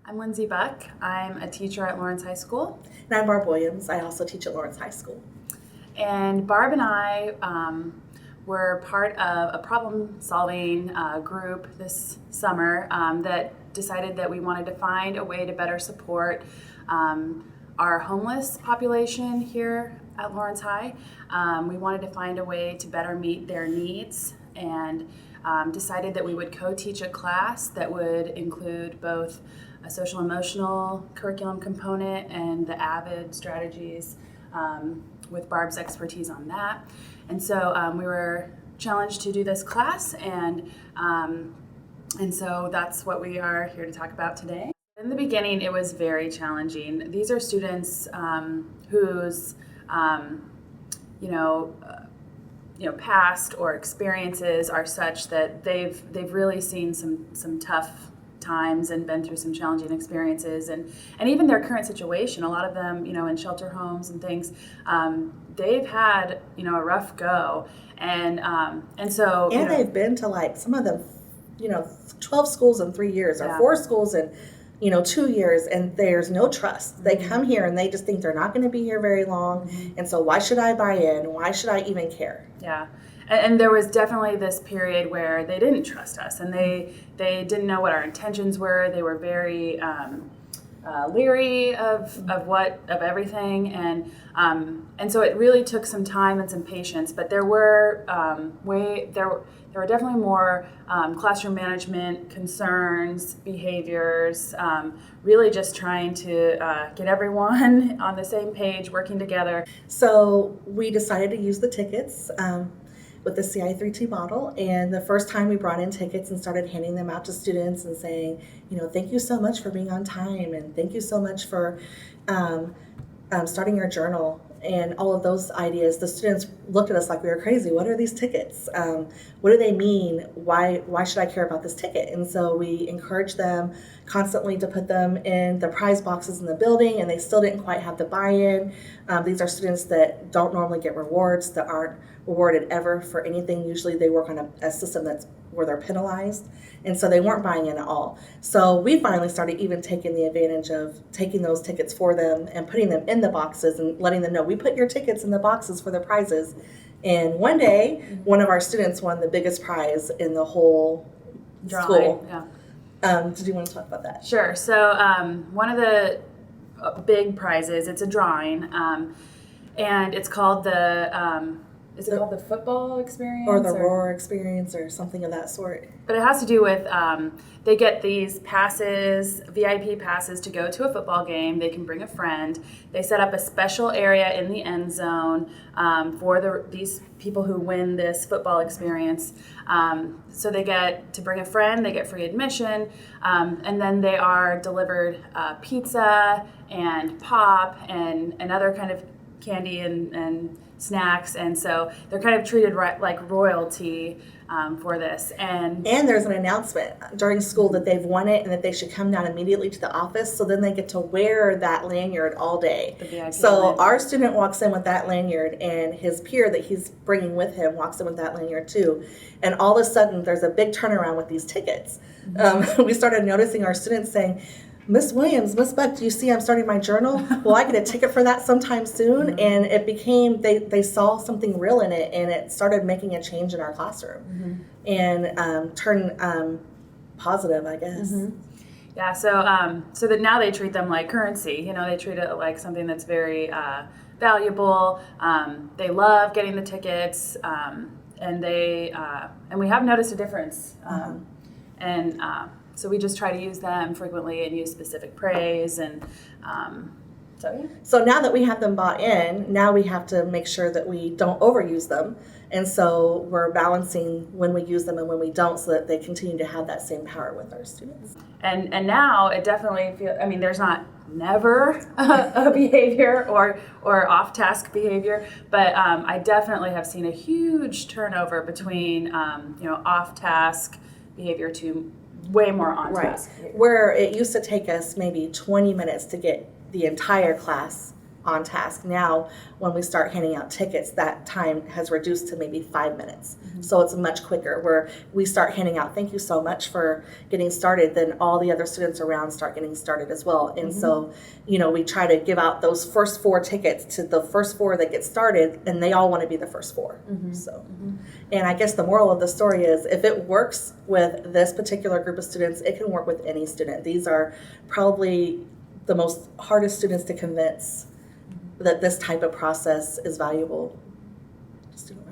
I'm Lindsay Buck. I'm a teacher at Lawrence High School. And I'm Barb Williams. I also teach at Lawrence High School. And Barb and I were part of a problem-solving group this summer that decided that we wanted to find a way to better support our homeless population here at Lawrence High. We wanted to find a way to better meet their needs, and decided that we would co-teach a class that would include both a social emotional curriculum component and the AVID strategies with Barb's expertise on that. And so we were challenged to do this class, and so that's what we are here to talk about today. In the beginning, it was very challenging. These are students whose past or experiences are such that they've really seen some tough times and been through some challenging experiences, and even their current situation. A lot of them, in shelter homes and things, they've had a rough go, and so they've been to some of them, 12 schools in 3 years, or Yeah. 4 schools in 2 years, and there's no trust. They come here and they just think they're not going to be here very long, and so why should I buy in? Why should I even care? Yeah. And there was definitely this period where they didn't trust us, and they didn't know what our intentions were. They were very leery of everything, and so it really took some time and some patience. But there were there were definitely more classroom management concerns, behaviors, really just trying to get everyone on the same page, working together. So we decided to use the tickets with the Ci3T model, and the first time we brought in tickets and started handing them out to students and saying, thank you so much for being on time, and thank you so much for starting your journal, and all of those ideas. The students looked at us like we were crazy. What are these tickets? What do they mean? Why should I care about this ticket? And so we encouraged them constantly to put them in the prize boxes in the building, and they still didn't quite have the buy-in. These are students that don't normally get rewards, that aren't rewarded ever for anything. Usually they work on a system where they're penalized, and so they weren't buying in at all. So we finally started even taking the advantage of taking those tickets for them and putting them in the boxes and letting them know, we put your tickets in the boxes for the prizes. And one day, one of our students won the biggest prize in the whole school. Yeah. Did you want to talk about that? Sure. So one of the big prizes, it's a drawing, and it's called the is it called the football experience? Or the Roar experience or something of that sort. But it has to do with, they get these passes, VIP passes to go to a football game. They can bring a friend. They set up a special area in the end zone for these people who win this football experience. So they get to bring a friend, they get free admission, and then they are delivered pizza and pop and other kind of candy and snacks, and so they're kind of treated like royalty for this. And there's an announcement during school that they've won it and that they should come down immediately to the office, so then they get to wear that lanyard all day. So lanyard. Our student walks in with that lanyard, and his peer that he's bringing with him walks in with that lanyard too, and all of a sudden there's a big turnaround with these tickets. We started noticing our students saying, Miss Williams, Miss Buck, do you see I'm starting my journal? Will I get a ticket for that sometime soon? And it became, they saw something real in it, and it started making a change in our classroom and turned positive, I guess. Yeah, so that now they treat them like currency. They treat it like something that's very valuable. They love getting the tickets, and we have noticed a difference. So we just try to use them frequently and use specific praise, and So now that we have them bought in, now we have to make sure that we don't overuse them, and so we're balancing when we use them and when we don't, so that they continue to have that same power with our students. And now it definitely feels. I mean, there's not never a behavior or off-task behavior, but I definitely have seen a huge turnover between off-task behavior to way more on task. Where it used to take us maybe 20 minutes to get the entire class on task. Now, when we start handing out tickets, that time has reduced to maybe 5 minutes. So it's much quicker, where we start handing out, thank you so much for getting started, then all the other students around start getting started as well. And so, we try to give out those first 4 tickets to the first 4 that get started, and they all want to be the first 4. So, and I guess the moral of the story is, if it works with this particular group of students, it can work with any student. These are probably the most hardest students to convince that this type of process is valuable to student